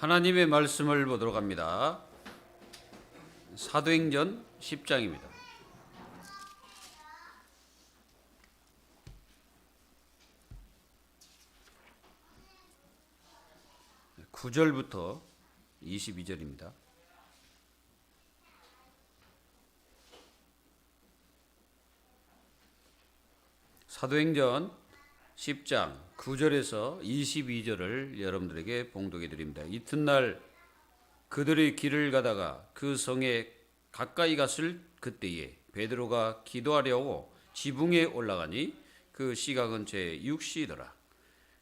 하나님의 말씀을 보도록 합니다. 사도행전 10장입니다. (9절부터) 22절입니다. 사도행전 10장 9절에서 22절을 여러분들에게 봉독해 드립니다. 이튿날 그들의 길을 가다가 그 성에 가까이 갔을 그때에 베드로가 기도하려고 지붕에 올라가니 그 시각은 제6시더라.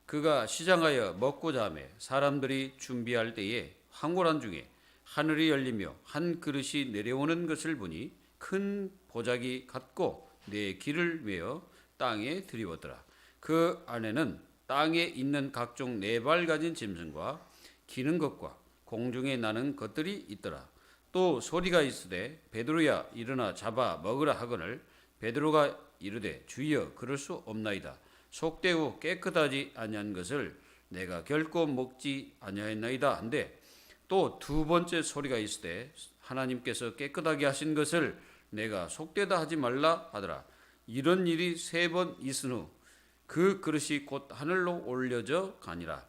그가 시장하여 먹고자 하며 사람들이 준비할 때에 황홀한 중에 하늘이 열리며 한 그릇이 내려오는 것을 보니 큰 보자기 같고 네 길을 메어 땅에 들이웠더라. 그 안에는 땅에 있는 각종 네 발 가진 짐승과 기는 것과 공중에 나는 것들이 있더라. 또 소리가 있으되 베드로야 일어나 잡아 먹으라 하거늘 베드로가 이르되 주여 그럴 수 없나이다. 속되고 깨끗하지 아니한 것을 내가 결코 먹지 아니하였나이다 한데 또 두 번째 소리가 있으되 하나님께서 깨끗하게 하신 것을 내가 속되다 하지 말라 하더라. 이런 일이 세 번 있은 후 그 그릇이 곧 하늘로 올려져 가니라.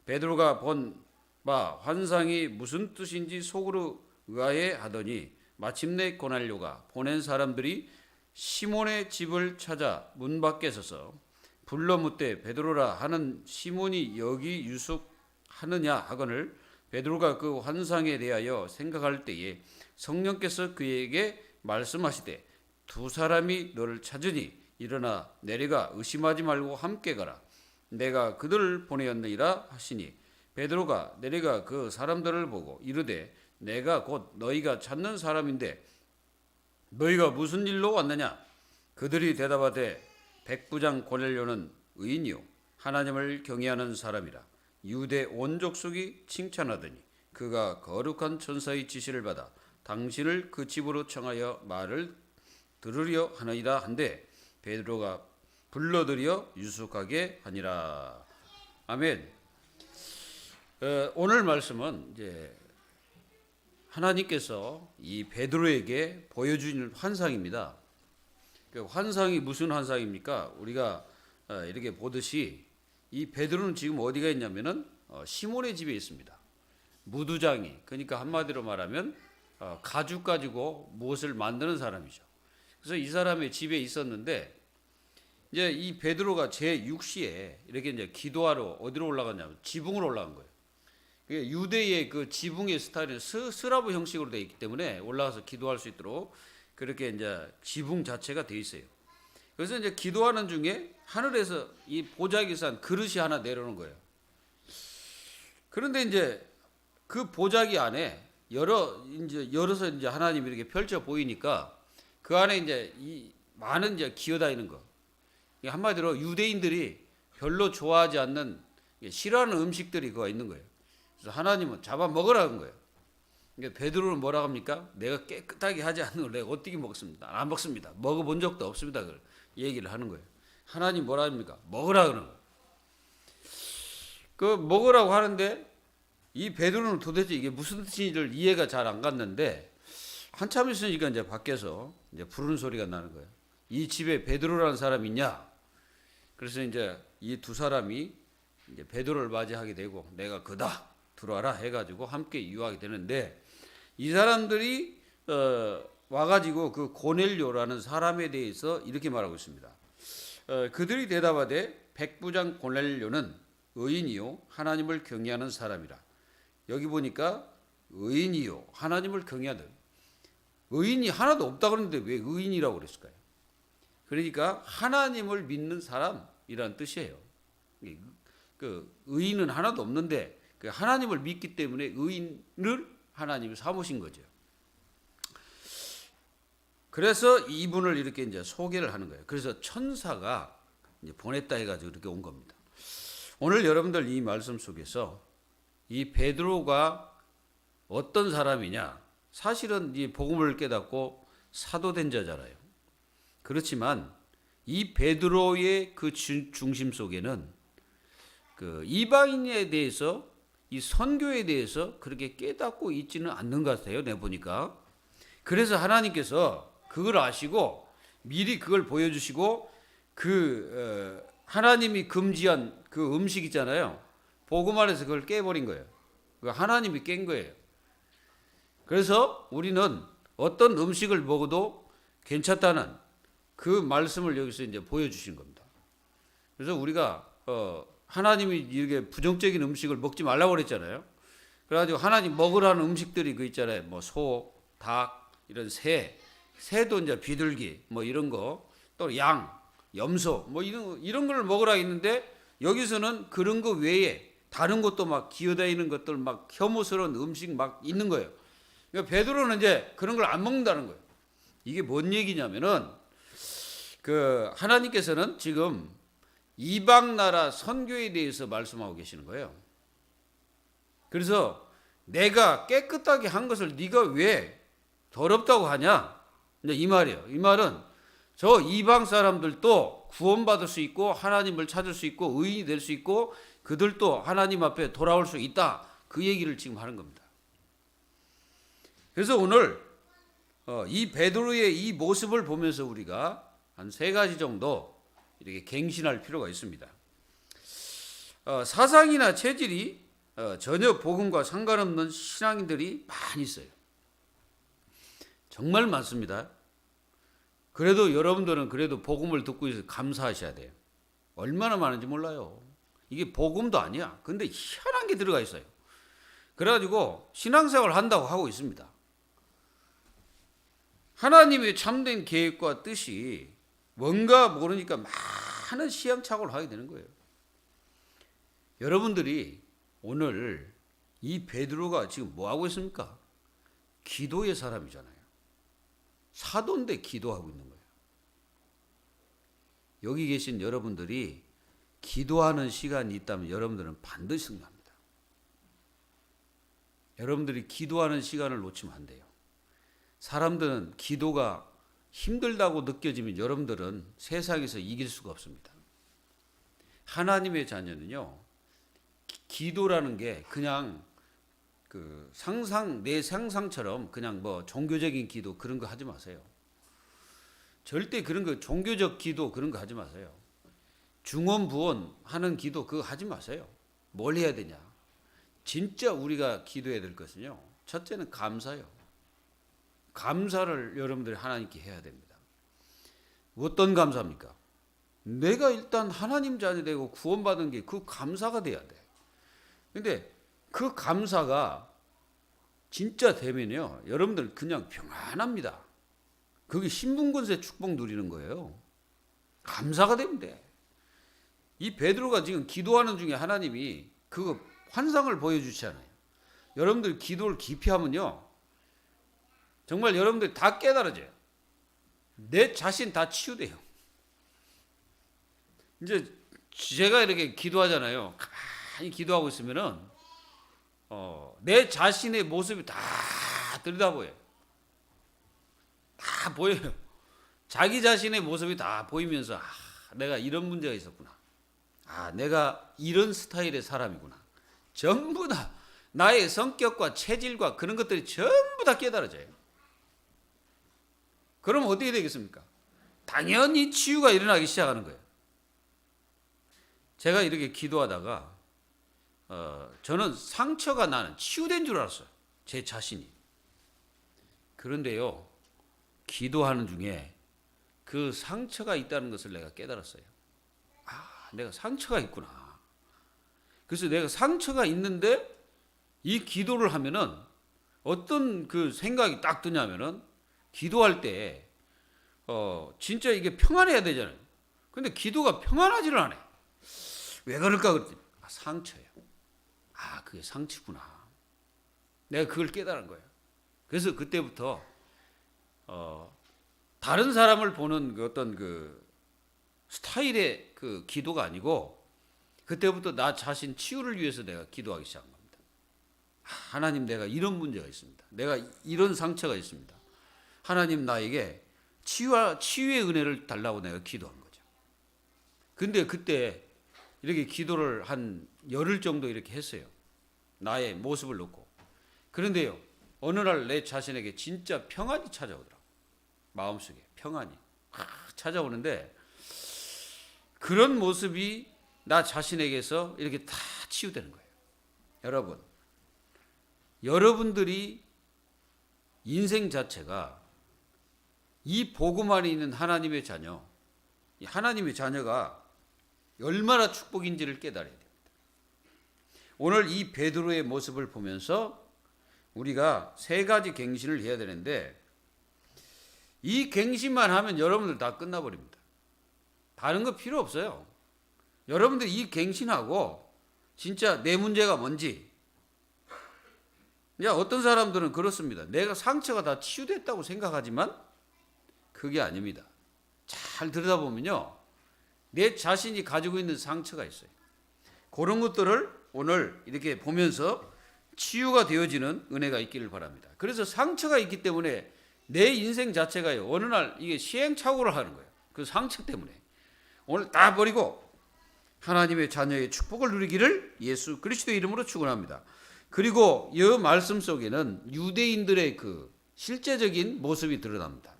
베드로가 본 바 환상이 무슨 뜻인지 속으로 의아해하더니 마침내 고넬료가 보낸 사람들이 시몬의 집을 찾아 문 밖에 서서 불러 묻되 베드로라 하는 시몬이 여기 유숙하느냐 하거늘 베드로가 그 환상에 대하여 생각할 때에 성령께서 그에게 말씀하시되 두 사람이 너를 찾으니 일어나 내려가 의심하지 말고 함께 가라. 내가 그들을 보내었느니라 하시니 베드로가 내려가 그 사람들을 보고 이르되 내가 곧 너희가 찾는 사람인데 너희가 무슨 일로 왔느냐? 그들이 대답하되 백부장 고넬료는 의인이요 하나님을 경외하는 사람이라. 유대 온 족속이 칭찬하더니 그가 거룩한 천사의 지시를 받아 당신을 그 집으로 청하여 말을 들으려 하느니라 한데 베드로가 불러들여 유숙하게 하니라. 아멘. 오늘 말씀은 이제 하나님께서 이 베드로에게 보여주는 환상입니다. 그 환상이 무슨 환상입니까? 우리가 이렇게 보듯이 이 베드로는 지금 어디가 있냐면은 시몬의 집에 있습니다. 무두장이, 그러니까 한마디로 말하면 가죽 가지고 무엇을 만드는 사람이죠. 그래서 이 사람의 집에 있었는데 이제 이 베드로가 제6시에 이렇게 이제 기도하러 어디로 올라갔냐면 지붕으로 올라간 거예요. 유대의 그 지붕의 스타일은 스라브 형식으로 되어 있기 때문에 올라가서 기도할 수 있도록 그렇게 이제 지붕 자체가 되어 있어요. 그래서 이제 기도하는 중에 하늘에서 이 보자기 산 그릇이 하나 내려오는 거예요. 그런데 이제 그 보자기 안에 열어서 이제 하나님이 이렇게 펼쳐 보이니까 그 안에 이제 이 많은 이제 기어다니는 거. 한마디로 유대인들이 별로 좋아하지 않는 싫어하는 음식들이 그거 있는 거예요. 그래서 하나님은 잡아 먹으라는 거예요. 그러니까 베드로는 뭐라고 합니까? 내가 깨끗하게 하지 않는 걸 내가 어떻게 먹습니다? 안 먹습니다. 먹어본 적도 없습니다. 그걸 얘기를 하는 거예요. 하나님 뭐라 합니까? 먹으라 그러는 거예요. 그 먹으라고 하는데 이 베드로는 도대체 이게 무슨 뜻인지를 이해가 잘 안 갔는데 한참 있으니까 이제 밖에서 이제 부르는 소리가 나는 거예요. 이 집에 베드로라는 사람이 있냐? 그래서 이제 이 두 사람이 이제 베드로를 맞이하게 되고 내가 그다 들어와라 해가지고 함께 유하게 되는데 이 사람들이 와가지고 그 고넬료라는 사람에 대해서 이렇게 말하고 있습니다. 그들이 대답하되 백부장 고넬료는 의인이요 하나님을 경외하는 사람이라. 여기 보니까 의인이요 하나님을 경외하는 의인이 하나도 없다 그러는데 왜 의인이라고 그랬을까요? 그러니까 하나님을 믿는 사람이란 뜻이에요. 그 의인은 하나도 없는데 그 하나님을 믿기 때문에 의인을 하나님이 삼으신 거죠. 그래서 이분을 이렇게 이제 소개를 하는 거예요. 그래서 천사가 이제 보냈다 해가지고 이렇게 온 겁니다. 오늘 여러분들 이 말씀 속에서 이 베드로가 어떤 사람이냐? 사실은 이 복음을 깨닫고 사도된 자잖아요. 그렇지만 이 베드로의 그 중심 속에는 그 이방인에 대해서 이 선교에 대해서 그렇게 깨닫고 있지는 않는 것 같아요. 내 보니까. 그래서 하나님께서 그걸 아시고 미리 그걸 보여주시고 하나님이 금지한 그 음식 있잖아요. 복음 안에서 그걸 깨버린 거예요. 하나님이 깬 거예요. 그래서 우리는 어떤 음식을 먹어도 괜찮다는 그 말씀을 여기서 이제 보여주신 겁니다. 그래서 우리가 하나님이 이렇게 부정적인 음식을 먹지 말라고 그랬잖아요. 그래가지고 하나님 먹으라는 음식들이 그 있잖아요. 뭐 소, 닭, 이런 새도 이제 비둘기, 뭐 이런 거, 또 양, 염소, 뭐 이런 걸 먹으라 했는데 여기서는 그런 거 외에 다른 것도 막 기어다니는 것들 막 혐오스러운 음식 막 있는 거예요. 그러니까 베드로는 이제 그런 걸 안 먹는다는 거예요. 이게 뭔 얘기냐면은 하나님께서는 지금 이방 나라 선교에 대해서 말씀하고 계시는 거예요. 그래서 내가 깨끗하게 한 것을 네가 왜 더럽다고 하냐? 이 말이에요. 이 말은 저 이방 사람들도 구원받을 수 있고 하나님을 찾을 수 있고 의인이 될 수 있고 그들도 하나님 앞에 돌아올 수 있다. 그 얘기를 지금 하는 겁니다. 그래서 오늘 이 베드로의 이 모습을 보면서 우리가 한 3가지 정도 이렇게 갱신할 필요가 있습니다. 사상이나 체질이 전혀 복음과 상관없는 신앙인들이 많이 있어요. 정말 많습니다. 그래도 여러분들은 그래도 복음을 듣고 있어서 감사하셔야 돼요. 얼마나 많은지 몰라요. 이게 복음도 아니야. 근데 희한한 게 들어가 있어요. 그래가지고 신앙생활을 한다고 하고 있습니다. 하나님의 참된 계획과 뜻이 뭔가 모르니까 많은 시행착오를 하게 되는 거예요. 여러분들이 오늘 이 베드로가 지금 뭐 하고 있습니까? 기도의 사람이잖아요. 사도인데 기도하고 있는 거예요. 여기 계신 여러분들이 기도하는 시간이 있다면 여러분들은 반드시 승리합니다. 여러분들이 기도하는 시간을 놓치면 안 돼요. 사람들은 기도가 힘들다고 느껴지면 여러분들은 세상에서 이길 수가 없습니다. 하나님의 자녀는요, 기도라는 게 그냥 내 상상처럼 그냥 뭐 종교적인 기도 그런 거 하지 마세요. 절대 그런 거 종교적 기도 그런 거 하지 마세요. 중언부언 하는 기도 그거 하지 마세요. 뭘 해야 되냐? 진짜 우리가 기도해야 될 것은요, 첫째는 감사요. 감사를 여러분들이 하나님께 해야 됩니다. 어떤 감사입니까? 내가 일단 하나님 자녀 되고 구원받은 게 그 감사가 돼야 돼. 근데 그 감사가 진짜 되면요, 여러분들 그냥 평안합니다. 그게 신분권세 축복 누리는 거예요. 감사가 되면 돼. 이 베드로가 지금 기도하는 중에 하나님이 그 환상을 보여주시잖아요. 여러분들 기도를 깊이 하면요, 정말 여러분들이 다 깨달아져요. 내 자신 다 치유돼요. 이제 제가 이렇게 기도하잖아요. 가만히 기도하고 있으면은 내 자신의 모습이 다 들여다보여요. 다 보여요. 자기 자신의 모습이 다 보이면서 내가 이런 문제가 있었구나. 내가 이런 스타일의 사람이구나. 전부 다 나의 성격과 체질과 그런 것들이 전부 다 깨달아져요. 그럼 어떻게 되겠습니까? 당연히 치유가 일어나기 시작하는 거예요. 제가 이렇게 기도하다가 저는 상처가 나는 치유된 줄 알았어요. 제 자신이. 그런데요, 기도하는 중에 그 상처가 있다는 것을 내가 깨달았어요. 내가 상처가 있구나. 그래서 내가 상처가 있는데 이 기도를 하면은 어떤 그 생각이 딱 드냐면은 기도할 때 진짜 이게 평안해야 되잖아요. 근데 기도가 평안하지를 않아요. 왜 그럴까 그랬더니 상처예요. 그게 상처구나. 내가 그걸 깨달은 거예요. 그래서 그때부터 다른 사람을 보는 그 어떤 그 스타일의 그 기도가 아니고 그때부터 나 자신 치유를 위해서 내가 기도하기 시작한 겁니다. 하나님, 내가 이런 문제가 있습니다. 내가 이런 상처가 있습니다. 하나님, 나에게 치유의 은혜를 달라고 내가 기도한 거죠. 근데 그때 이렇게 기도를 한 열흘 정도 이렇게 했어요. 나의 모습을 놓고. 그런데요, 어느 날 내 자신에게 진짜 평안이 찾아오더라. 마음속에 평안이 찾아오는데, 그런 모습이 나 자신에게서 이렇게 다 치유되는 거예요. 여러분, 여러분들이 인생 자체가 이 복음 안에 있는 하나님의 자녀, 이 하나님의 자녀가 얼마나 축복인지를 깨달아야 됩니다. 오늘 이 베드로의 모습을 보면서 우리가 세 가지 갱신을 해야 되는데, 이 갱신만 하면 여러분들 다 끝나버립니다. 다른 거 필요 없어요. 여러분들 이 갱신하고 진짜 내 문제가 뭔지. 어떤 사람들은 그렇습니다. 내가 상처가 다 치유됐다고 생각하지만 그게 아닙니다. 잘 들여다보면요, 내 자신이 가지고 있는 상처가 있어요. 그런 것들을 오늘 이렇게 보면서 치유가 되어지는 은혜가 있기를 바랍니다. 그래서 상처가 있기 때문에 내 인생 자체가요, 어느 날 이게 시행착오를 하는 거예요. 그 상처 때문에. 오늘 다 버리고 하나님의 자녀의 축복을 누리기를 예수 그리스도의 이름으로 축원합니다. 그리고 이 말씀 속에는 유대인들의 그 실제적인 모습이 드러납니다.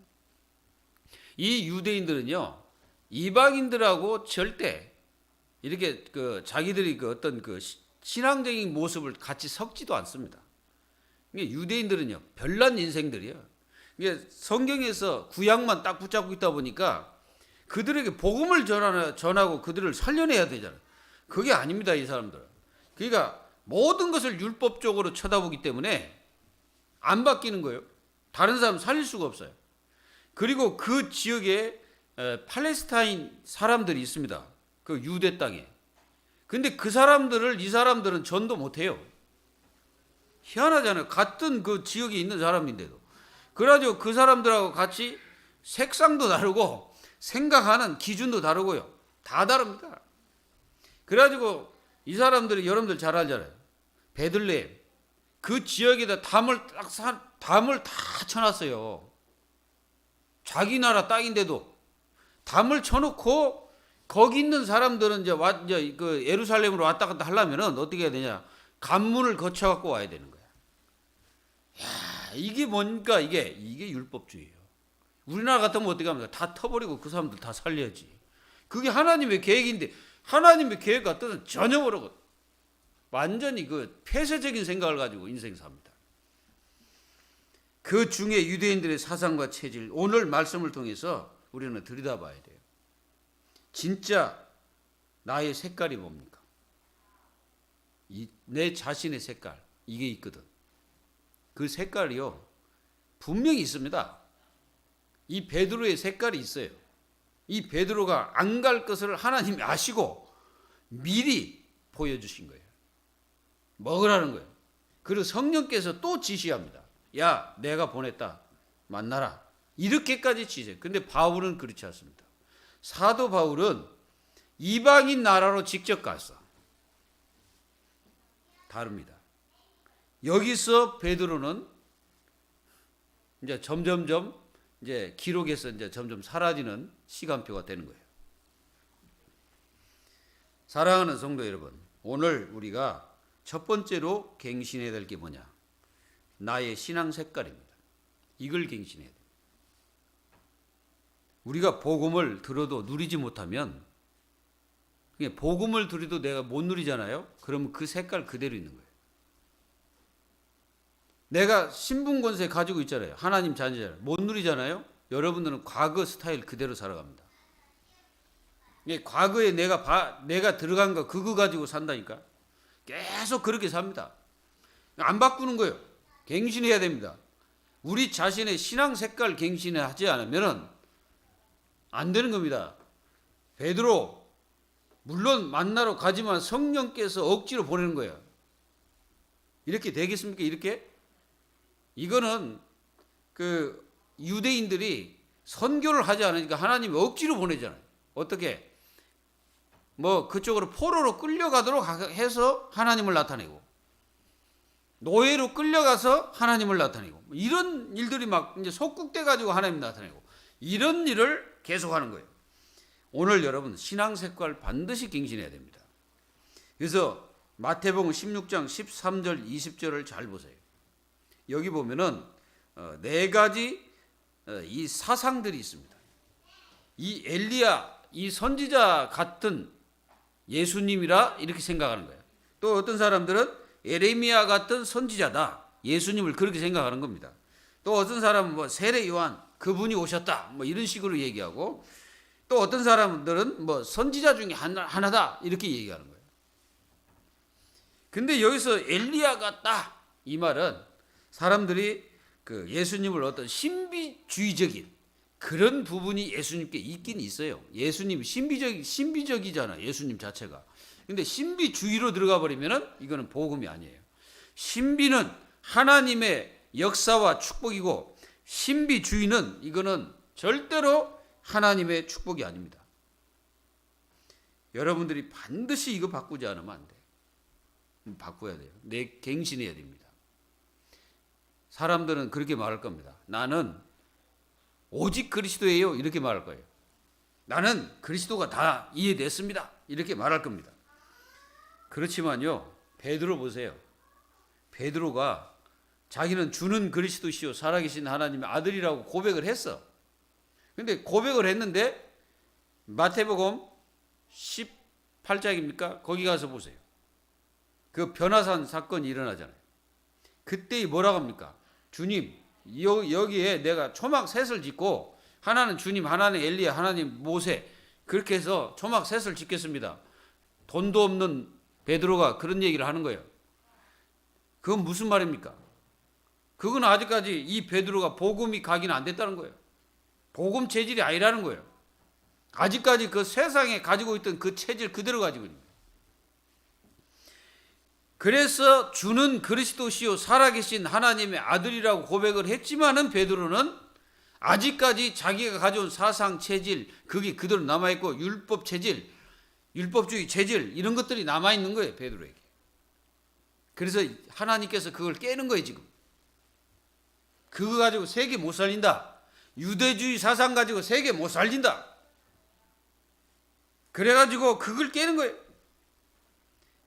이 유대인들은요, 이방인들하고 절대 이렇게 자기들이 어떤 신앙적인 모습을 같이 섞지도 않습니다. 유대인들은요, 별난 인생들이에요. 성경에서 구약만 딱 붙잡고 있다 보니까 그들에게 복음을 전하고 그들을 살려내야 되잖아요. 그게 아닙니다, 이 사람들은. 그러니까 모든 것을 율법적으로 쳐다보기 때문에 안 바뀌는 거예요. 다른 사람 살릴 수가 없어요. 그리고 그 지역에 팔레스타인 사람들이 있습니다. 그 유대 땅에. 근데 그 사람들을 이 사람들은 전도 못해요. 희한하잖아요. 같은 그 지역에 있는 사람인데도. 그래가지고 그 사람들하고 같이 색상도 다르고 생각하는 기준도 다르고요. 다 다릅니다. 그래가지고 이 사람들이 여러분들 잘 알잖아요. 베들레헴 그 지역에다 담을 다 쳐놨어요. 자기 나라 땅인데도 담을 쳐놓고 거기 있는 사람들은 이제 그 예루살렘으로 왔다 갔다 하려면은 어떻게 해야 되냐? 관문을 거쳐갖고 와야 되는 거야. 야, 이게 뭔가 이게 율법주의예요. 우리나라 같으면 어떻게 합니까? 다 터버리고 그 사람들 다 살려야지. 그게 하나님의 계획인데 하나님의 계획과 뜻은 전혀 모르고 완전히 그 폐쇄적인 생각을 가지고 인생 삽니다. 그 중에 유대인들의 사상과 체질, 오늘 말씀을 통해서 우리는 들여다봐야 돼요. 진짜 나의 색깔이 뭡니까? 내 자신의 색깔, 이게 있거든. 그 색깔이요, 분명히 있습니다. 이 베드로의 색깔이 있어요. 이 베드로가 안 갈 것을 하나님이 아시고 미리 보여주신 거예요. 먹으라는 거예요. 그리고 성령께서 또 지시합니다. 야, 내가 보냈다. 만나라. 이렇게까지 지시해요. 근데 바울은 그렇지 않습니다. 사도 바울은 이방인 나라로 직접 갔어. 다릅니다. 여기서 베드로는 이제 점점점 이제 기록에서 이제 점점 사라지는 시간표가 되는 거예요. 사랑하는 성도 여러분, 오늘 우리가 첫 번째로 갱신해야 될 게 뭐냐? 나의 신앙 색깔입니다. 이걸 갱신해야 돼요. 우리가 복음을 들어도 누리지 못하면, 복음을 들어도 내가 못 누리잖아요. 그러면 그 색깔 그대로 있는 거예요. 내가 신분권세 가지고 있잖아요. 하나님 자녀잖아요. 못 누리잖아요. 여러분들은 과거 스타일 그대로 살아갑니다. 과거에 내가 들어간 거 그거 가지고 산다니까. 계속 그렇게 삽니다. 안 바꾸는 거예요. 갱신해야 됩니다. 우리 자신의 신앙 색깔 갱신을 하지 않으면 안 되는 겁니다. 베드로 물론 만나러 가지만 성령께서 억지로 보내는 거예요. 이렇게 되겠습니까? 이렇게? 이거는 그 유대인들이 선교를 하지 않으니까 하나님이 억지로 보내잖아요. 어떻게? 그쪽으로 포로로 끌려가도록 해서 하나님을 나타내고, 노예로 끌려가서 하나님을 나타내고, 이런 일들이 막 이제 속국돼 가지고 하나님 나타내고, 이런 일을 계속하는 거예요. 오늘 여러분 신앙 색깔 반드시 갱신해야 됩니다. 그래서 마태복음 16장 13절 20절을 잘 보세요. 여기 보면은 네 가지 이 사상들이 있습니다. 이 엘리야, 이 선지자 같은 예수님이라 이렇게 생각하는 거예요. 또 어떤 사람들은 에레미야 같은 선지자다, 예수님을 그렇게 생각하는 겁니다. 또 어떤 사람은 뭐 세례 요한 그분이 오셨다, 뭐 이런 식으로 얘기하고, 또 어떤 사람들은 뭐 선지자 중에 하나다 이렇게 얘기하는 거예요. 근데 여기서 엘리야 같다 이 말은 사람들이 그 예수님을 어떤 신비주의적인 그런 부분이 예수님께 있긴 있어요. 예수님 신비적이잖아, 예수님 자체가. 근데 신비주의로 들어가 버리면은 이거는 복음이 아니에요. 신비는 하나님의 역사와 축복이고, 신비주의는 이거는 절대로 하나님의 축복이 아닙니다. 여러분들이 반드시 이거 바꾸지 않으면 안 돼. 바꿔야 돼요. 갱신해야 됩니다. 사람들은 그렇게 말할 겁니다. 나는 오직 그리스도예요, 이렇게 말할 거예요. 나는 그리스도가 다 이해됐습니다, 이렇게 말할 겁니다. 그렇지만요, 베드로 보세요. 베드로가 자기는 주는 그리스도시요 살아계신 하나님의 아들이라고 고백을 했어. 근데 고백을 했는데 마태복음 18장입니까? 거기 가서 보세요. 그 변화산 사건이 일어나잖아요. 그때 뭐라고 합니까? 주님, 여기에 내가 초막 셋을 짓고, 하나는 주님, 하나는 엘리야, 하나는 모세, 그렇게 해서 초막 셋을 짓겠습니다. 돈도 없는 베드로가 그런 얘기를 하는 거예요. 그건 무슨 말입니까? 그건 아직까지 이 베드로가 복음이 각인 안 됐다는 거예요. 복음 체질이 아니라는 거예요. 아직까지 그 세상에 가지고 있던 그 체질 그대로 가지고 있는 거예요. 그래서 주는 그리스도시요 살아계신 하나님의 아들이라고 고백을 했지만은 베드로는 아직까지 자기가 가져온 사상 체질, 그게 그대로 남아있고, 율법 체질, 율법주의 체질, 이런 것들이 남아있는 거예요, 베드로에게. 그래서 하나님께서 그걸 깨는 거예요, 지금. 그거 가지고 세계 못 살린다. 유대주의 사상 가지고 세계 못 살린다. 그래가지고 그걸 깨는 거예요.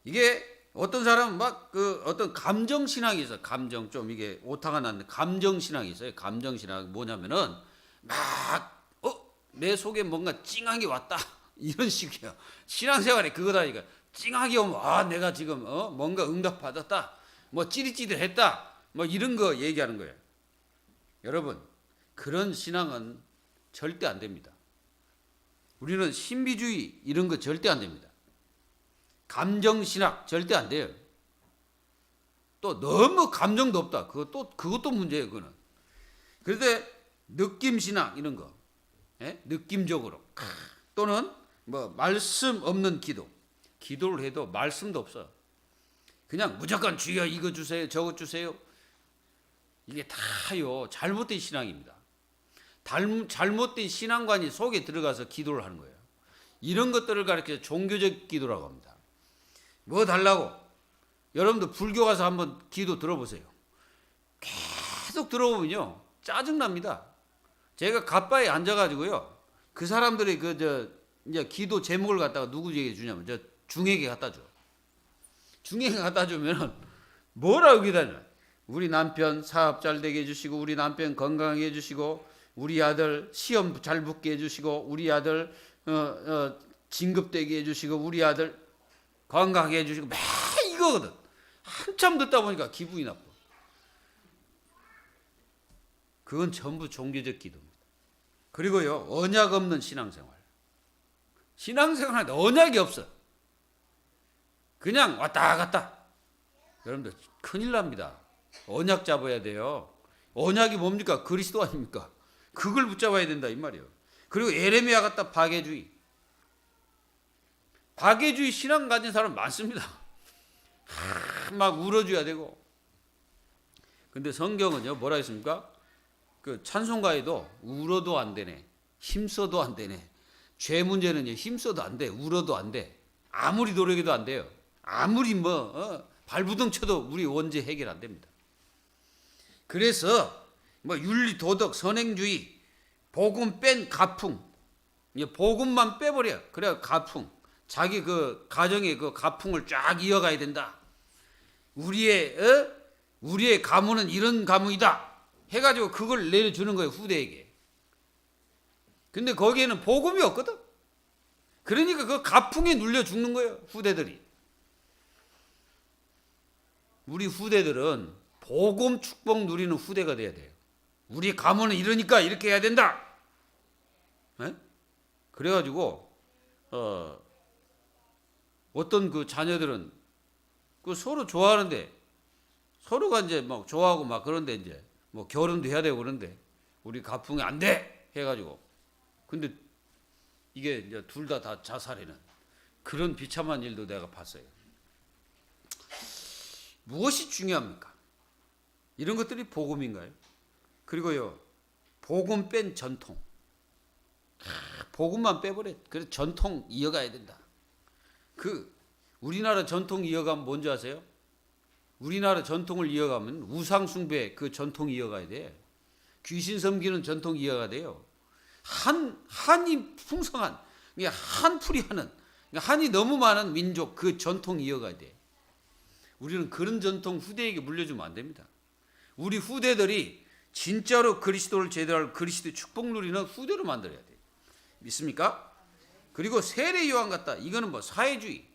이게 어떤 사람은 막 그 어떤 감정신학이 있어요. 감정, 좀 이게 오타가 났는데 감정신학이 있어요. 감정신학 뭐냐면은 막 내 속에 뭔가 찡하게 왔다, 이런 식이에요. 신앙생활에 그거다니까. 찡하게 오면 내가 지금 뭔가 응답 받았다, 뭐 찌릿찌릿했다, 뭐 이런 거 얘기하는 거예요. 여러분, 그런 신앙은 절대 안 됩니다. 우리는 신비주의 이런 거 절대 안 됩니다. 감정신학 절대 안 돼요. 또 너무 감정도 없다, 그것도 문제예요. 그거는. 그런데 느낌신학 이런 거, 느낌적으로, 또는 뭐 말씀 없는 기도를 해도 말씀도 없어. 그냥 무조건 주여 이거 주세요, 저거 주세요. 이게 다요 잘못된 신앙입니다. 잘못된 신앙관이 속에 들어가서 기도를 하는 거예요. 이런 것들을 가르쳐 종교적 기도라고 합니다. 뭐 달라고? 여러분들 불교 가서 한번 기도 들어보세요. 계속 들어보면요 짜증납니다. 제가 갓바에 앉아가지고요, 그 사람들이 이제 기도 제목을 갖다가 누구에게 주냐면 저 중에게 갖다 줘. 중에게 갖다 주면은 뭐라고 기다려? 우리 남편 사업 잘 되게 해주시고, 우리 남편 건강하게 해주시고, 우리 아들 시험 잘 붙게 해주시고, 우리 아들 진급되게 해주시고, 우리 아들 건강하게 해주시고, 매 이거거든. 한참 듣다 보니까 기분이 나빠. 그건 전부 종교적 기도입니다. 그리고요, 언약 없는 신앙생활. 신앙생활에 언약이 없어. 그냥 왔다 갔다. 여러분들 큰일 납니다. 언약 잡아야 돼요. 언약이 뭡니까? 그리스도 아닙니까? 그걸 붙잡아야 된다 이 말이에요. 그리고 에레미야 같다 박애주의. 박애주의 신앙 가진 사람 많습니다. 막 울어줘야 되고. 근데 성경은요 뭐라 했습니까? 그 찬송가에도 울어도 안 되네, 힘써도 안 되네. 죄 문제는요 힘써도 안 돼, 울어도 안 돼, 아무리 노력해도 안 돼요. 아무리 발부둥 쳐도 우리 원죄 해결 안 됩니다. 그래서 뭐 윤리 도덕 선행주의, 복음 뺀 가풍, 복음만 빼버려. 그래야 가풍, 자기 그 가정의 그 가풍을 쫙 이어가야 된다. 우리의 가문은 이런 가문이다. 해가지고 그걸 내려주는 거예요, 후대에게. 근데 거기에는 복음이 없거든. 그러니까 그 가풍에 눌려 죽는 거예요, 후대들이. 우리 후대들은 복음 축복 누리는 후대가 돼야 돼요. 우리 가문은 이러니까 이렇게 해야 된다. 네? 그래가지고 어떤 그 자녀들은 그 서로 좋아하는데 서로가 이제 막 좋아하고 막 그런데 이제 뭐 결혼도 해야 되고 그런데 우리 가풍이 안 돼 해가지고 근데 이게 이제 둘 다 자살하는 그런 비참한 일도 내가 봤어요. 무엇이 중요합니까? 이런 것들이 복음인가요? 그리고요, 복음 뺀 전통. 복음만 빼버려. 그래서 전통 이어가야 된다. 우리나라 전통 이어가면 뭔지 아세요? 우리나라 전통을 이어가면 우상 숭배 그 전통 이어가야 돼. 귀신 섬기는 전통 이어가야 돼요. 한이 풍성한, 한풀이 하는, 한이 너무 많은 민족 그 전통 이어가야 돼. 우리는 그런 전통 후대에게 물려주면 안 됩니다. 우리 후대들이 진짜로 그리스도를 제대로 할 그리스도의 축복 누리는 후대로 만들어야 돼. 믿습니까? 그리고 세례 요한 같다. 이거는 뭐 사회주의,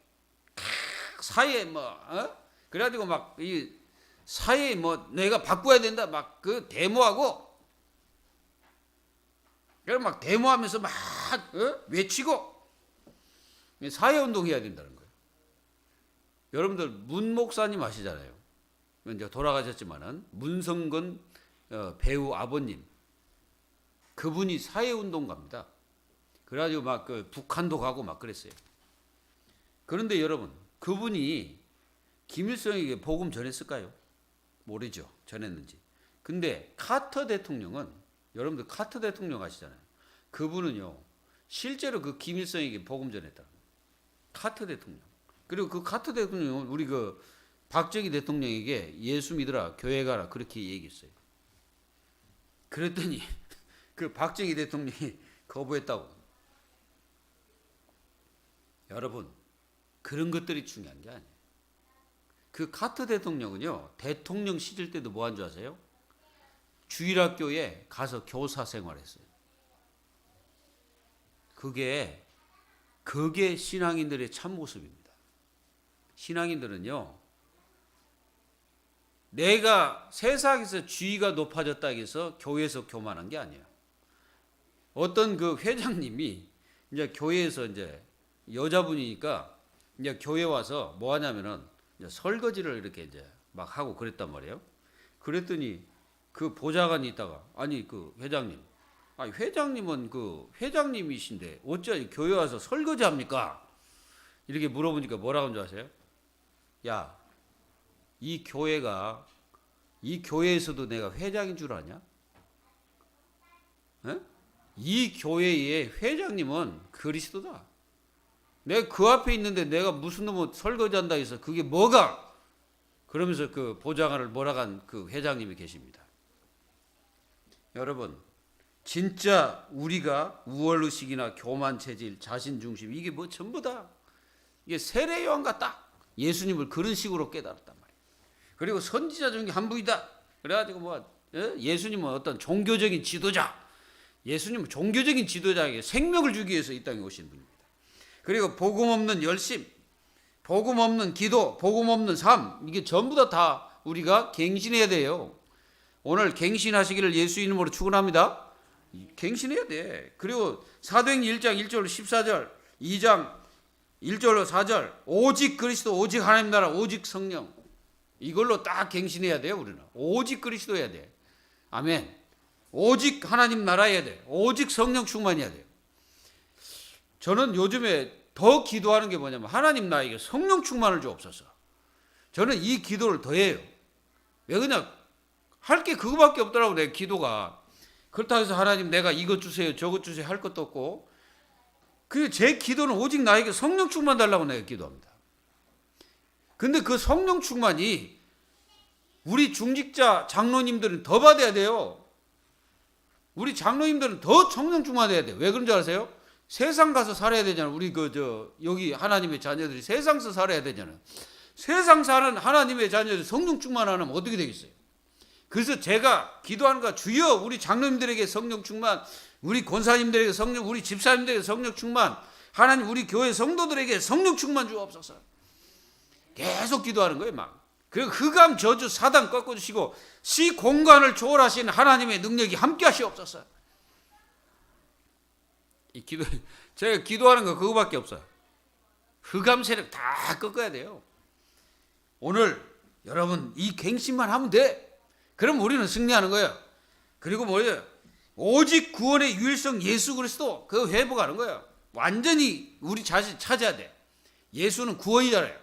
사회 그래가지고 막 이 사회 뭐 내가 바꿔야 된다. 막 그 데모하고, 그래서 막 데모하면서 막 외치고 사회 운동해야 된다는 거예요. 여러분들 문 목사님 아시잖아요. 이제 돌아가셨지만은 문성건 배우 아버님, 그분이 사회 운동가입니다. 그래가지고 막 그 북한도 가고 막 그랬어요. 그런데 여러분, 그분이 김일성에게 복음 전했을까요? 모르죠. 전했는지. 근데 카터 대통령은, 여러분들 카터 대통령 아시잖아요. 그분은요, 실제로 그 김일성에게 복음 전했다. 카터 대통령. 그리고 그 카터 대통령은 우리 그 박정희 대통령에게 예수 믿으라, 교회 가라, 그렇게 얘기했어요. 그랬더니 그 박정희 대통령이 거부했다고. 여러분, 그런 것들이 중요한 게 아니에요. 그 카터 대통령은요, 대통령 시절 때도 뭐 한 줄 아세요? 주일학교에 가서 교사 생활했어요. 그게 신앙인들의 참 모습입니다. 신앙인들은요, 내가 세상에서 지위가 높아졌다고 해서 교회에서 교만한 게 아니에요. 어떤 그 회장님이 이제 교회에서 이제 여자분이니까 이제 교회 와서 뭐 하냐면은 이제 설거지를 이렇게 이제 막 하고 그랬단 말이에요. 그랬더니 그 보좌관이 있다가, 아니 그 회장님, 회장님은 그 회장님이신데 어찌 교회 와서 설거지 합니까? 이렇게 물어보니까 뭐라고 한 줄 아세요? 야, 이 교회에서도 내가 회장인 줄 아냐? 에? 이 교회의 회장님은 그리스도다. 내가 그 앞에 있는데 내가 무슨 놈의 설거지한다 해서 그게 뭐가? 그러면서 그 보좌관을 몰아간 그 회장님이 계십니다. 여러분, 진짜 우리가 우월의식이나 교만체질, 자신중심, 이게 뭐 전부 다 이게 세례 요한 같다. 예수님을 그런 식으로 깨달았단 말이에요. 그리고 선지자 중에 한 분이다. 그래가지고 뭐 예수님은 어떤 종교적인 지도자, 예수님은 종교적인 지도자에게 생명을 주기 위해서 이 땅에 오신 분입니다. 그리고 복음 없는 열심, 복음 없는 기도, 복음 없는 삶, 이게 전부 다 우리가 갱신해야 돼요. 오늘 갱신하시기를 예수 이름으로 축원합니다. 갱신해야 돼. 그리고 사도행전 1장 1절 14절, 2장 1절로 4절, 오직 그리스도, 오직 하나님 나라, 오직 성령, 이걸로 딱 갱신해야 돼요. 우리는 오직 그리스도 해야 돼. 아멘. 오직 하나님 나라 해야 돼. 오직 성령 충만해야 돼요. 저는 요즘에 더 기도하는 게 뭐냐면, 하나님 나에게 성령 충만을 주옵소서. 저는 이 기도를 더 해요. 왜 그냥 할 게 그거밖에 없더라고, 내 기도가. 그렇다고 해서 하나님 내가 이것 주세요, 저것 주세요 할 것도 없고, 그 제 기도는 오직 나에게 성령 충만 달라고 내가 기도합니다. 근데 그 성령 충만이 우리 중직자 장로님들은 더 받아야 돼요. 우리 장로님들은 더 성령 충만해야 돼요. 왜 그런 줄 아세요? 세상 가서 살아야 되잖아. 우리 여기 하나님의 자녀들이 세상에서 살아야 되잖아. 세상 사는 하나님의 자녀들 성령 충만 안 하면 어떻게 되겠어요? 그래서 제가 기도하는 거, 주여 우리 장로님들에게 성령 충만, 우리 권사님들에게 성령, 우리 집사님들에게 성령 충만, 하나님 우리 교회 성도들에게 성령 충만 주옵소서. 계속 기도하는 거예요. 막. 그리고 흑암 저주 사단 꺾어주시고 시 공간을 초월하신 하나님의 능력이 함께 하시옵소서. 제가 기도하는 거 그거밖에 없어요. 흑암 세력 다 꺾어야 돼요. 오늘 여러분 이 갱신만 하면 돼. 그럼 우리는 승리하는 거예요. 그리고 뭐예요? 오직 구원의 유일성 예수 그리스도 그 회복하는 거예요. 완전히 우리 자신 찾아야 돼. 예수는 구원이잖아요.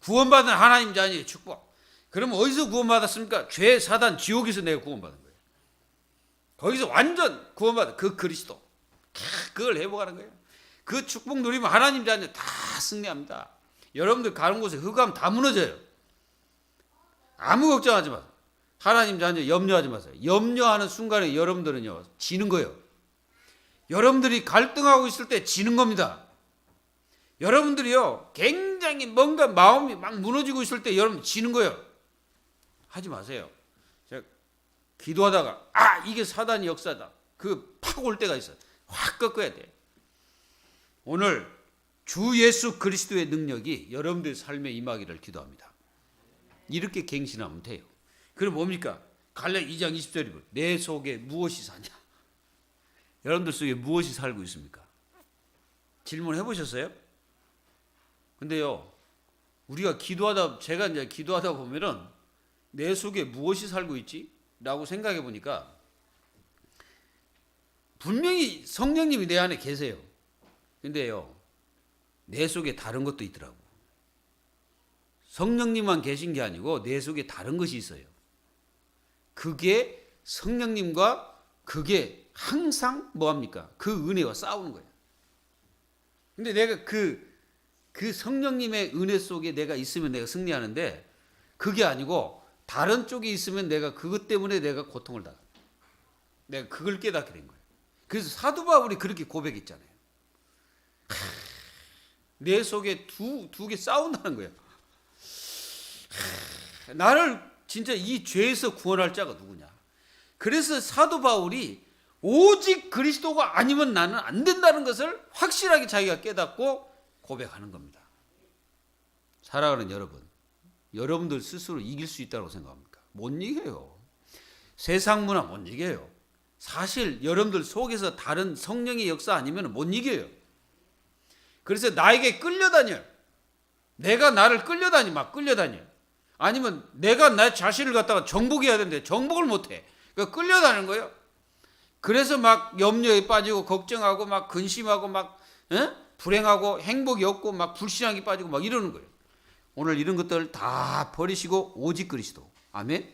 구원받은 하나님 자녀의 축복. 그럼 어디서 구원받았습니까? 죄, 사단, 지옥에서 내가 구원받은 거예요. 거기서 완전 구원받은 그 그리스도. 그걸 회복하는 거예요. 그 축복 누리면 하나님 자녀 다 승리합니다. 여러분들 가는 곳에 흑암 다 무너져요. 아무 걱정하지 마세요. 하나님 자녀 염려하지 마세요. 염려하는 순간에 여러분들은요 지는 거예요. 여러분들이 갈등하고 있을 때 지는 겁니다. 여러분들이요 굉장히 뭔가 마음이 막 무너지고 있을 때 여러분 지는 거예요. 하지 마세요. 제가 기도하다가 이게 사단의 역사다. 그 팍 올 때가 있어요. 확 꺾어야 돼. 오늘 주 예수 그리스도의 능력이 여러분들 삶에 임하기를 기도합니다. 이렇게 갱신하면 돼요. 그럼 뭡니까? 갈라 2장 20절이고 내 속에 무엇이 사냐? 여러분들 속에 무엇이 살고 있습니까? 질문해 보셨어요? 근데요, 우리가 제가 이제 기도하다 보면은 내 속에 무엇이 살고 있지? 라고 생각해 보니까 분명히 성령님이 내 안에 계세요. 근데요, 내 속에 다른 것도 있더라고. 성령님만 계신 게 아니고 내 속에 다른 것이 있어요. 그게 성령님과 그게 항상 뭐합니까? 그 은혜와 싸우는 거예요. 근데 내가 그 성령님의 은혜 속에 내가 있으면 내가 승리하는데 그게 아니고 다른 쪽에 있으면 내가 그것 때문에 내가 고통을 당해. 내가 그걸 깨닫게 된 거예요. 그래서 사도 바울이 그렇게 고백했잖아요. 내 속에 두 개 싸운다는 거예요. 나를 진짜 이 죄에서 구원할 자가 누구냐. 그래서 사도 바울이 오직 그리스도가 아니면 나는 안 된다는 것을 확실하게 자기가 깨닫고 고백하는 겁니다. 사랑하는 여러분, 여러분들 스스로 이길 수 있다고 생각합니까? 못 이겨요. 세상 문화 못 이겨요. 사실 여러분들 속에서 다른 성령의 역사 아니면 못 이겨요. 그래서 나에게 끌려다녀요. 내가 나를 막 끌려다녀요. 아니면 내가 내 자신을 갖다가 정복해야 되는데 정복을 못해. 그러니까 끌려다니는 거예요. 그래서 막 염려에 빠지고 걱정하고 막 근심하고 막 불행하고 행복이 없고 막 불신앙이 빠지고 막 이러는 거예요. 오늘 이런 것들 다 버리시고 오직 그리스도. 아멘.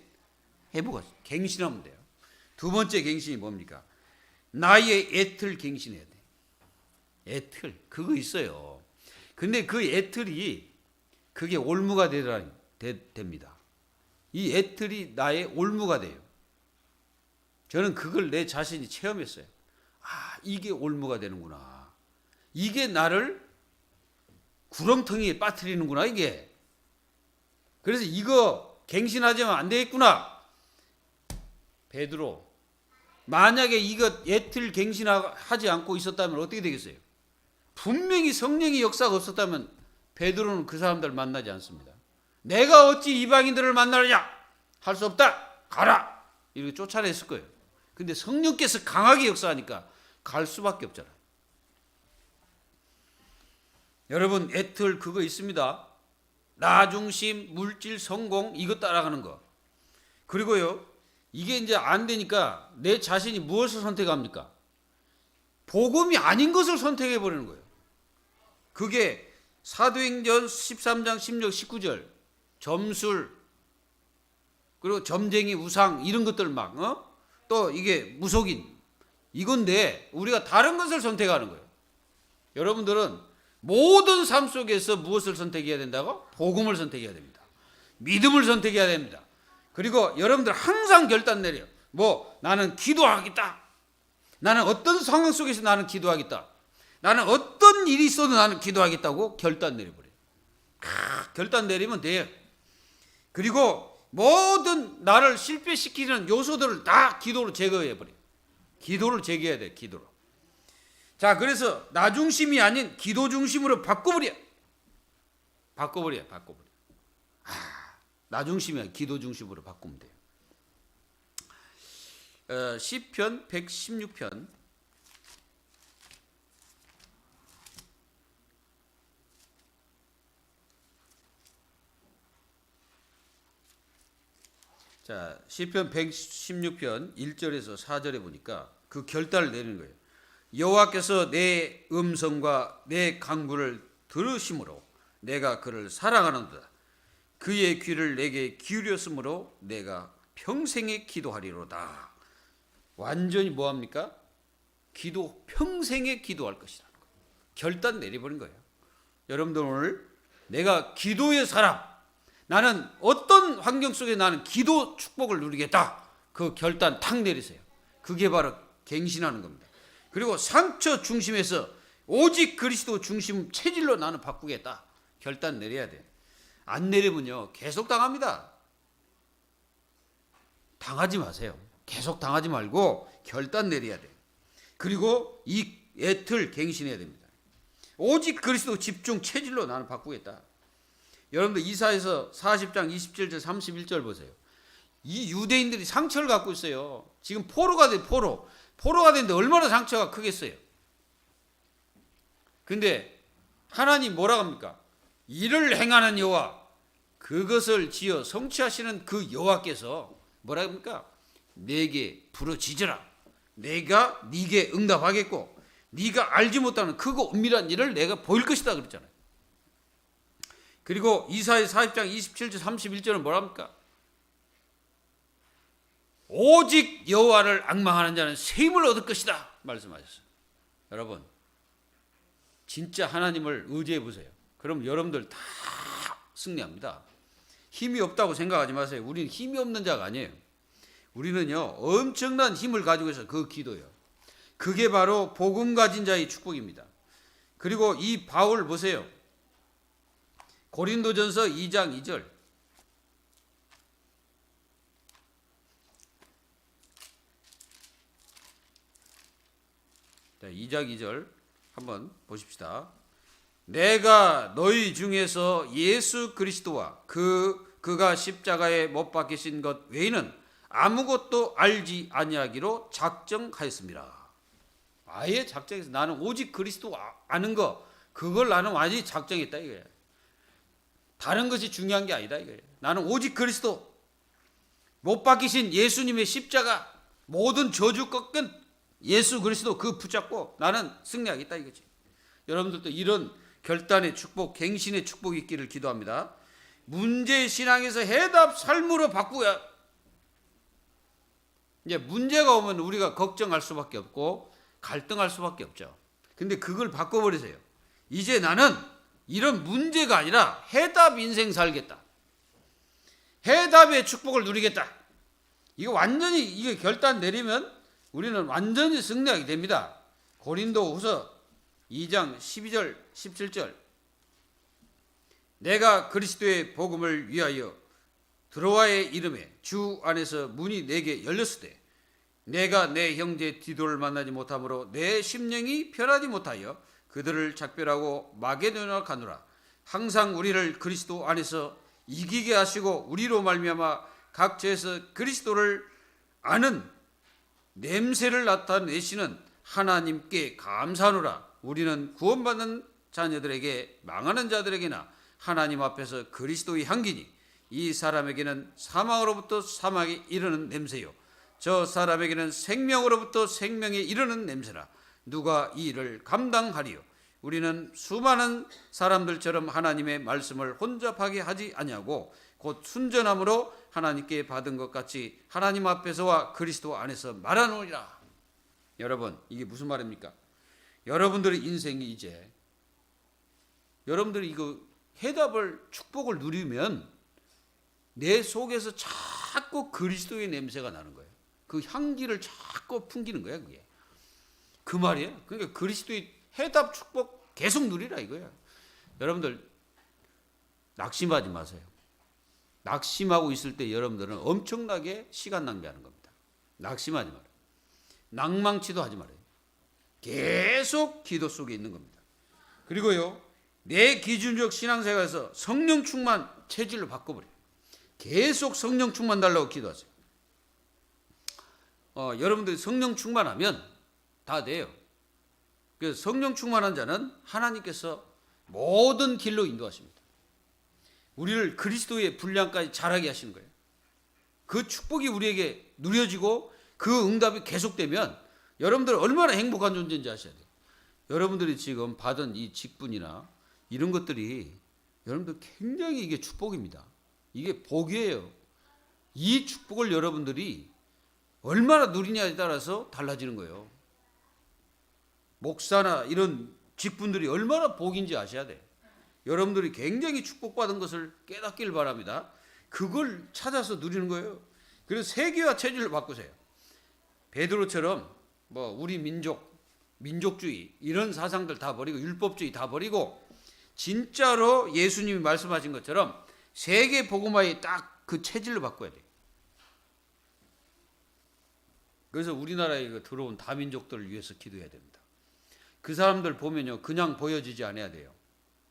회복하세요. 갱신하면 돼요. 두 번째 갱신이 뭡니까? 나의 애틀 갱신해야 돼. 애틀 그거 있어요. 근데 그 애틀이 그게 올무가 됩니다. 이 애틀이 나의 올무가 돼요. 저는 그걸 내 자신이 체험했어요. 이게 올무가 되는구나. 이게 나를 구렁텅이에 빠뜨리는구나 이게. 그래서 이거 갱신하지면 안 되겠구나. 베드로 만약에 이거 애틀 갱신하지 않고 있었다면 어떻게 되겠어요? 분명히 성령의 역사가 없었다면 베드로는 그 사람들 만나지 않습니다. 내가 어찌 이방인들을 만나느냐? 할 수 없다. 가라. 이렇게 쫓아냈을 거예요. 근데 성령께서 강하게 역사하니까 갈 수밖에 없잖아요. 여러분 애틀 그거 있습니다. 나 중심, 물질, 성공 이거 따라가는 거. 그리고요 이게 이제 안 되니까 내 자신이 무엇을 선택합니까? 복음이 아닌 것을 선택해 버리는 거예요. 그게 사도행전 13장 16, 19절 점술 그리고 점쟁이 우상 이런 것들 막 또 이게 무속인 이건데 우리가 다른 것을 선택하는 거예요. 여러분들은 모든 삶 속에서 무엇을 선택해야 된다고? 복음을 선택해야 됩니다. 믿음을 선택해야 됩니다. 그리고 여러분들 항상 결단 내려요. 나는 기도하겠다. 나는 어떤 상황 속에서 나는 기도하겠다. 나는 어떤 일이 있어도 나는 기도하겠다고 결단 내려버려요. 결단 내리면 돼요. 그리고 모든 나를 실패시키는 요소들을 다 기도로 제거해버려요. 기도를 제거해야 돼요. 기도로. 자, 그래서 나 중심이 아닌 기도 중심으로 바꿔버려. 나 중심이 아닌 기도 중심으로 바꾸면 돼요. 시편 116편 자, 시편 116편 1절에서 4절에 보니까 그 결단을 내리는 거예요. 여호와께서 내 음성과 내 강구를 들으심으로 내가 그를 사랑하는도다. 그의 귀를 내게 기울였으므로 내가 평생에 기도하리로다. 완전히 뭐합니까? 평생에 기도할 것이다. 결단 내려버린 거예요. 여러분들 오늘 내가 기도의 사람, 나는 어떤 환경 속에 나는 기도 축복을 누리겠다. 그 결단 탁 내리세요. 그게 바로 갱신하는 겁니다. 그리고 상처 중심에서 오직 그리스도 중심 체질로 나는 바꾸겠다. 결단 내려야 돼요. 안 내리면요 계속 당합니다. 당하지 마세요. 계속 당하지 말고 결단 내려야 돼요. 그리고 이 애틀 갱신해야 됩니다. 오직 그리스도 집중 체질로 나는 바꾸겠다. 여러분들 이사야서 40장 27절 31절 보세요. 이 유대인들이 상처를 갖고 있어요. 지금 포로가 됐는데 얼마나 상처가 크겠어요. 근데 하나님 뭐라고 합니까? 이를 행하는 여호와, 그것을 지어 성취하시는 그 여호와께서 뭐라고 합니까? 내게 부르짖으라. 내가 네게 응답하겠고 네가 알지 못하는 크고 은밀한 일을 내가 보일 것이다 그랬잖아요. 그리고 이사야 40장 27절 31절은 뭐라 합니까? 오직 여호와를 앙망하는 자는 새 힘을 얻을 것이다 말씀하셨어요. 여러분 진짜 하나님을 의지해 보세요. 그럼 여러분들 다 승리합니다. 힘이 없다고 생각하지 마세요. 우리는 힘이 없는 자가 아니에요. 우리는요 엄청난 힘을 가지고 있어요. 그 기도요. 그게 바로 복음 가진 자의 축복입니다. 그리고 이 바울 보세요. 고린도전서 2장 2절. 자, 2장 2절 한번 보십시다. 내가 너희 중에서 예수 그리스도와 그가 십자가에 못 박히신 것 외에는 아무것도 알지 아니하기로 작정하였습니다. 아예 작정해서 나는 오직 그리스도 아는 거, 그걸 나는 완전히 작정했다 이거예요. 다른 것이 중요한 게 아니다 이거예요. 나는 오직 그리스도, 못 박히신 예수님의 십자가, 모든 저주 꺾은 예수 그리스도 그 붙잡고 나는 승리하겠다 이거지. 여러분들도 이런 결단의 축복, 갱신의 축복이 있기를 기도합니다. 문제 신앙에서 해답 삶으로 바꾸야. 이제 문제가 오면 우리가 걱정할 수밖에 없고 갈등할 수밖에 없죠. 근데 그걸 바꿔버리세요. 이제 나는 이런 문제가 아니라 해답 인생 살겠다. 해답의 축복을 누리겠다. 이거 완전히 이게 결단 내리면 우리는 완전히 승리하게 됩니다. 고린도후서 2장 12절 17절. 내가 그리스도의 복음을 위하여 드로아의 이름에 주 안에서 문이 내게 열렸을 때 내가 내 형제 디도를 만나지 못하므로 내 심령이 편하지 못하여 그들을 작별하고 마게도냐로 가노라. 항상 우리를 그리스도 안에서 이기게 하시고 우리로 말미암아 각 죄에서 그리스도를 아는 냄새를 나타내시는 하나님께 감사하노라. 우리는 구원받는 자녀들에게 망하는 자들에게나 하나님 앞에서 그리스도의 향기니 이 사람에게는 사망으로부터 사망에 이르는 냄새요 저 사람에게는 생명으로부터 생명에 이르는 냄새라. 누가 이 일을 감당하리요? 우리는 수많은 사람들처럼 하나님의 말씀을 혼잡하게 하지 아니하고 곧 순전함으로 하나님께 받은 것 같이 하나님 앞에서와 그리스도 안에서 말하노니라. 여러분 이게 무슨 말입니까? 여러분들의 인생이 이제 여러분들이 이거 해답을 축복을 누리면 내 속에서 자꾸 그리스도의 냄새가 나는 거예요. 그 향기를 자꾸 풍기는 거야 그게. 그 말이에요. 그러니까 그리스도의 해답 축복 계속 누리라 이거야. 여러분들 낙심하지 마세요. 낙심하고 있을 때 여러분들은 엄청나게 시간 낭비하는 겁니다. 낙심하지 말아요. 낭망치도 하지 말아요. 계속 기도 속에 있는 겁니다. 그리고요, 내 기준적 신앙생활에서 성령 충만 체질로 바꿔버려요. 계속 성령 충만 달라고 기도하세요. 여러분들이 성령 충만하면 다 돼요. 그래서 성령 충만한 자는 하나님께서 모든 길로 인도하십니다. 우리를 그리스도의 분량까지 자라게 하시는 거예요. 그 축복이 우리에게 누려지고 그 응답이 계속되면 여러분들 얼마나 행복한 존재인지 아셔야 돼요. 여러분들이 지금 받은 이 직분이나 이런 것들이 여러분들 굉장히 이게 축복입니다. 이게 복이에요. 이 축복을 여러분들이 얼마나 누리냐에 따라서 달라지는 거예요. 목사나 이런 직분들이 얼마나 복인지 아셔야 돼요. 여러분들이 굉장히 축복받은 것을 깨닫길 바랍니다. 그걸 찾아서 누리는 거예요. 그래서 세계화 체질을 바꾸세요. 베드로처럼 우리 민족주의 이런 사상들 다 버리고 율법주의 다 버리고 진짜로 예수님이 말씀하신 것처럼 세계 복음화의 딱 그 체질로 바꿔야 돼요. 그래서 우리나라에 들어온 다민족들을 위해서 기도해야 됩니다. 그 사람들 보면요, 그냥 보여지지 않아야 돼요.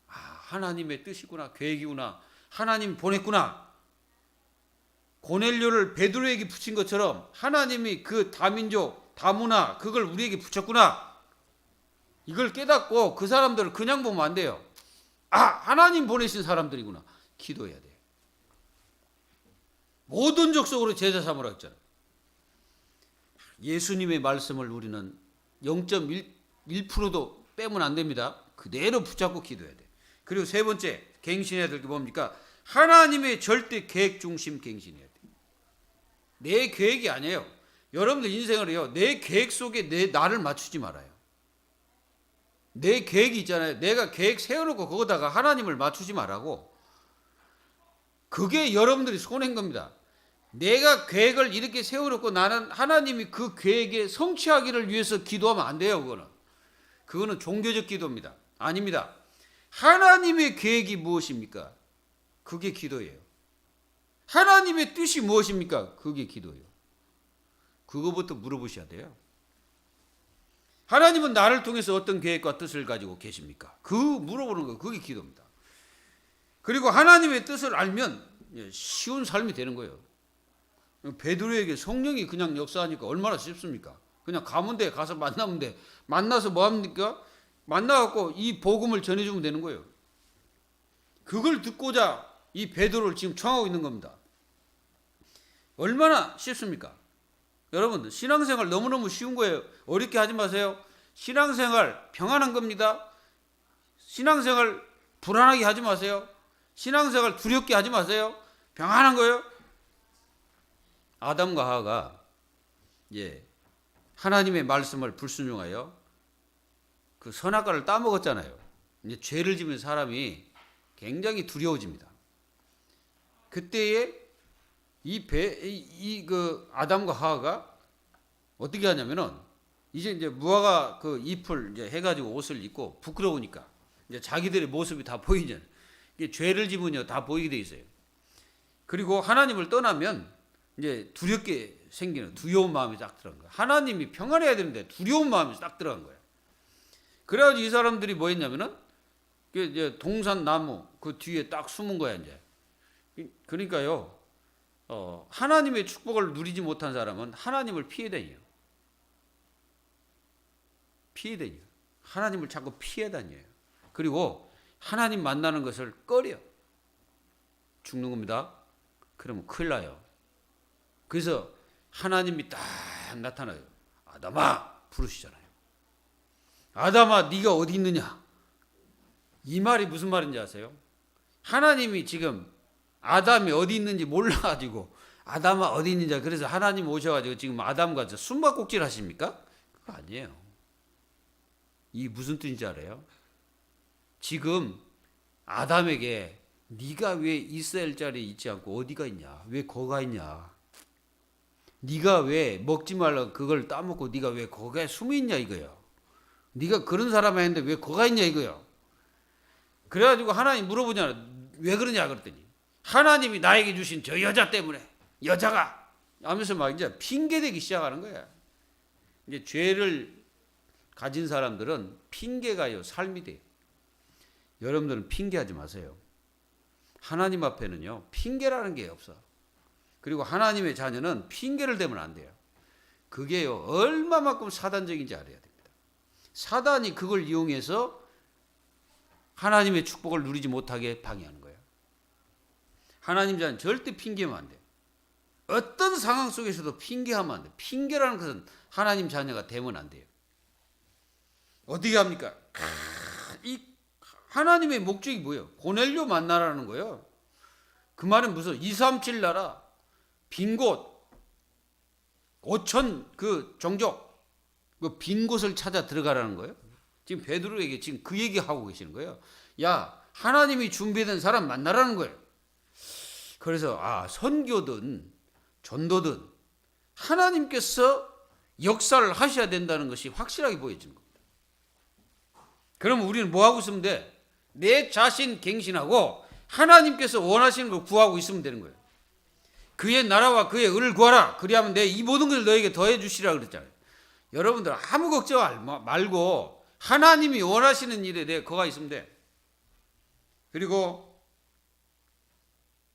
하나님의 뜻이구나, 계획이구나, 하나님 보냈구나. 고넬료를 베드로에게 붙인 것처럼 하나님이 그 다민족, 다문화 그걸 우리에게 붙였구나. 이걸 깨닫고 그 사람들을 그냥 보면 안 돼요. 하나님 보내신 사람들이구나. 기도해야 돼요. 모든 족속으로 제자 삼으라 했잖아요. 예수님의 말씀을 우리는 0.1%도 빼면 안 됩니다. 그대로 붙잡고 기도해야 돼요. 그리고 세 번째 갱신해야 될 게 뭡니까? 하나님의 절대 계획 중심 갱신해야 돼요. 내 계획이 아니에요. 여러분들 인생을요, 내 계획 속에 나를 맞추지 말아요. 내 계획이 있잖아요. 내가 계획 세워놓고 거기다가 하나님을 맞추지 말라고. 그게 여러분들이 손해인 겁니다. 내가 계획을 이렇게 세워놓고 나는 하나님이 그 계획에 성취하기를 위해서 기도하면 안 돼요. 그거는 종교적 기도입니다. 아닙니다. 하나님의 계획이 무엇입니까? 그게 기도예요. 하나님의 뜻이 무엇입니까? 그게 기도예요. 그거부터 물어보셔야 돼요. 하나님은 나를 통해서 어떤 계획과 뜻을 가지고 계십니까? 물어보는 거, 그게 기도입니다. 그리고 하나님의 뜻을 알면 쉬운 삶이 되는 거예요. 베드로에게 성령이 그냥 역사하니까 얼마나 쉽습니까? 그냥 가면 돼, 가서 만나면 돼. 만나서 뭐 합니까? 만나갖고 이 복음을 전해주면 되는 거예요. 그걸 듣고자 이 베드로를 지금 청하고 있는 겁니다. 얼마나 쉽습니까? 여러분, 신앙생활 너무너무 쉬운 거예요. 어렵게 하지 마세요. 신앙생활 평안한 겁니다. 신앙생활 불안하게 하지 마세요. 신앙생활 두렵게 하지 마세요. 평안한 거예요. 아담과 하와가 하나님의 말씀을 불순종하여 그 선악과를 따먹었잖아요. 이제 죄를 지은 사람이 굉장히 두려워집니다. 그때에 그 아담과 하와가 어떻게 하냐면은 이제 무화과 그 잎을 이제 해가지고 옷을 입고 부끄러우니까 이제 자기들의 모습이 다 보이잖아요. 이게 죄를 지으면 다 보이게 돼 있어요. 그리고 하나님을 떠나면 이제 두렵게 생기는 두려운 마음이 딱 들어간 거예요. 하나님이 평안해야 되는데 두려운 마음이 딱 들어간 거예요. 그래가지고 이 사람들이 뭐 했냐면은 이제 동산 나무 그 뒤에 딱 숨은 거야 이제. 그러니까요, 하나님의 축복을 누리지 못한 사람은 하나님을 피해 다녀요. 피해 다녀요. 하나님을 자꾸 피해 다녀요. 그리고 하나님 만나는 것을 꺼려. 죽는 겁니다. 그러면 큰일 나요. 그래서 하나님이 딱 나타나요. 아담아 부르시잖아요. 아담아 네가 어디 있느냐. 이 말이 무슨 말인지 아세요? 하나님이 지금 아담이 어디 있는지 몰라가지고 아담아 어디 있는지, 그래서 하나님 오셔가지고 지금 아담과 숨바꼭질 하십니까? 그거 아니에요. 이 무슨 뜻인지 알아요? 지금 아담에게 네가 왜 이스라엘 자리에 있지 않고 어디가 있냐? 왜 거가 있냐? 네가 왜 먹지 말라고 그걸 따먹고 네가 왜 거기에 숨어 있냐 이거예요. 네가 그런 사람이 아닌데 왜 거가 있냐 이거요. 그래가지고 하나님 물어보잖아. 왜 그러냐 그랬더니 하나님이 나에게 주신 저 여자 때문에 여자가 하면서 막 이제 핑계대기 시작하는 거야. 이제 죄를 가진 사람들은 핑계가요 삶이 돼요. 여러분들은 핑계하지 마세요. 하나님 앞에는요 핑계라는 게 없어. 그리고 하나님의 자녀는 핑계를 대면 안 돼요. 그게요 얼마만큼 사단적인지 알아야 됩니다. 사단이 그걸 이용해서 하나님의 축복을 누리지 못하게 방해하는 거예요. 하나님 자녀는 절대 핑계하면 안 돼요. 어떤 상황 속에서도 핑계하면 안 돼요. 핑계라는 것은 하나님 자녀가 되면 안 돼요. 어떻게 합니까? 이 하나님의 목적이 뭐예요? 고넬료 만나라는 거예요. 그 말은 무슨 237 나라 빈 곳 5천 그 종족 그 빈 곳을 찾아 들어가라는 거예요. 지금 베드로에게 지금 그 얘기하고 계시는 거예요. 야 하나님이 준비된 사람 만나라는 거예요. 그래서 선교든 전도든 하나님께서 역사를 하셔야 된다는 것이 확실하게 보여지는 겁니다. 그러면 우리는 뭐 하고 있으면 돼? 내 자신 갱신하고 하나님께서 원하시는 걸 구하고 있으면 되는 거예요. 그의 나라와 그의 의를 구하라. 그리하면 내 이 모든 것을 너에게 더해 주시라 그랬잖아요. 여러분들 아무 걱정 말고 하나님이 원하시는 일에 대해 거가 있으면 돼. 그리고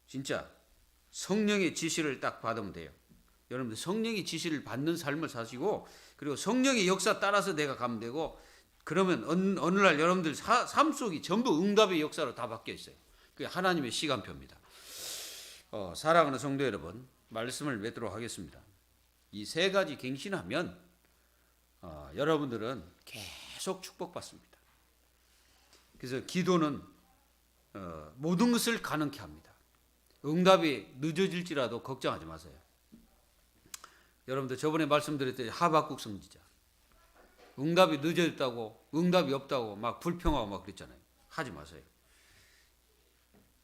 진짜 성령의 지시를 딱 받으면 돼요. 여러분들 성령의 지시를 받는 삶을 사시고 그리고 성령의 역사 따라서 내가 가면 되고 그러면 어느 날 여러분들 삶 속이 전부 응답의 역사로 다 바뀌어 있어요. 그게 하나님의 시간표입니다. 사랑하는 성도 여러분, 말씀을 맺도록 하겠습니다. 이 세 가지 갱신하면 여러분들은 계속 축복받습니다. 그래서 기도는 모든 것을 가능케 합니다. 응답이 늦어질지라도 걱정하지 마세요. 여러분들 저번에 말씀드렸듯이 하박국 선지자 응답이 늦어졌다고 응답이 없다고 막 불평하고 막 그랬잖아요. 하지 마세요.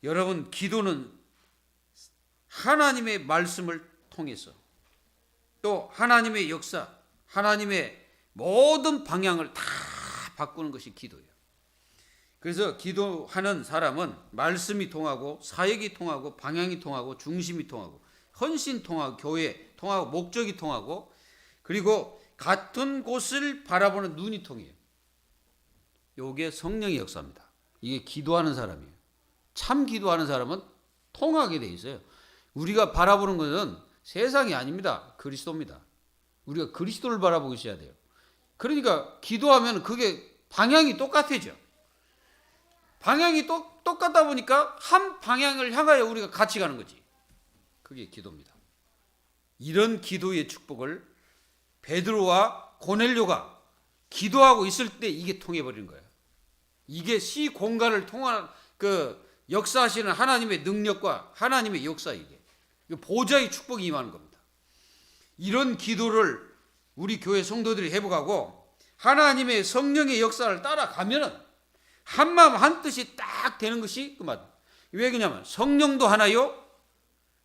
여러분 기도는 하나님의 말씀을 통해서 또 하나님의 역사, 하나님의 모든 방향을 다 바꾸는 것이 기도예요. 그래서 기도하는 사람은 말씀이 통하고 사역이 통하고 방향이 통하고 중심이 통하고 헌신 통하고 교회 통하고 목적이 통하고 그리고 같은 곳을 바라보는 눈이 통해요. 이게 성령의 역사입니다. 이게 기도하는 사람이에요. 참 기도하는 사람은 통하게 돼 있어요. 우리가 바라보는 것은 세상이 아닙니다. 그리스도입니다. 우리가 그리스도를 바라보고 있어야 돼요. 그러니까 기도하면 그게 방향이 똑같아져. 방향이 똑같다 보니까 한 방향을 향하여 우리가 같이 가는 거지. 그게 기도입니다. 이런 기도의 축복을 베드로와 고넬료가 기도하고 있을 때 이게 통해버리는 거예요. 이게 시 공간을 통한 그 역사하시는 하나님의 능력과 하나님의 역사 이게 보좌의 축복이 임하는 겁니다. 이런 기도를 우리 교회 성도들이 해보고 하나님의 성령의 역사를 따라가면은 한마음 한뜻이 딱 되는 것이 그 말. 왜 그러냐면 성령도 하나요?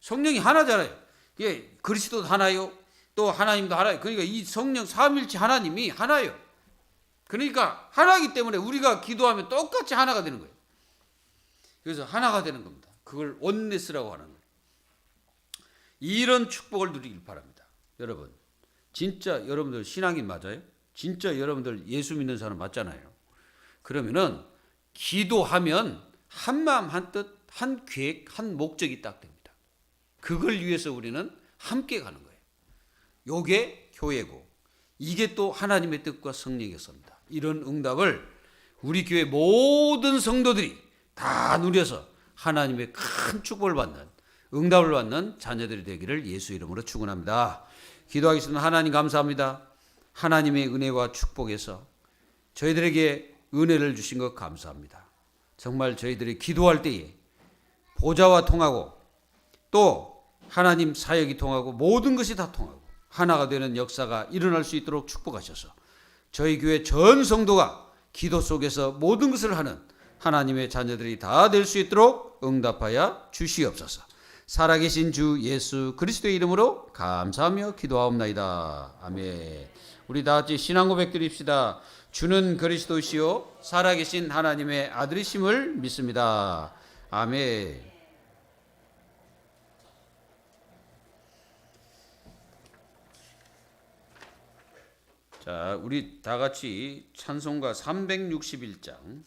성령이 하나잖아요. 예, 그리스도도 하나요? 또 하나님도 하나요. 그러니까 이 성령 삼일체 하나님이 하나예요. 그러니까 하나이기 때문에 우리가 기도하면 똑같이 하나가 되는 거예요. 그래서 하나가 되는 겁니다. 그걸 원네스라고 하는 거예요. 이런 축복을 누리길 바랍니다. 여러분, 진짜 여러분들 신앙인 맞아요? 진짜 여러분들 예수 믿는 사람 맞잖아요. 그러면은 기도하면 한 마음 한 뜻, 한 계획, 한 목적이 딱 됩니다. 그걸 위해서 우리는 함께 가는 거예요. 요게 교회고 이게 또 하나님의 뜻과 성령의 역사입니다. 이런 응답을 우리 교회 모든 성도들이 다 누려서 하나님의 큰 축복을 받는 응답을 받는 자녀들이 되기를 예수 이름으로 축원합니다. 기도하겠습니다. 하나님 감사합니다. 하나님의 은혜와 축복에서 저희들에게 은혜를 주신 것 감사합니다. 정말 저희들이 기도할 때에 보좌와 통하고 또 하나님 사역이 통하고 모든 것이 다 통하고 하나가 되는 역사가 일어날 수 있도록 축복하셔서 저희 교회 전 성도가 기도 속에서 모든 것을 하는 하나님의 자녀들이 다 될 수 있도록 응답하여 주시옵소서. 살아계신 주 예수 그리스도의 이름으로 감사하며 기도하옵나이다. 아멘. 우리 다 같이 신앙 고백 드립시다. 주는 그리스도시요 살아계신 하나님의 아들이심을 믿습니다. 아멘. 자, 우리 다 같이 찬송가 361장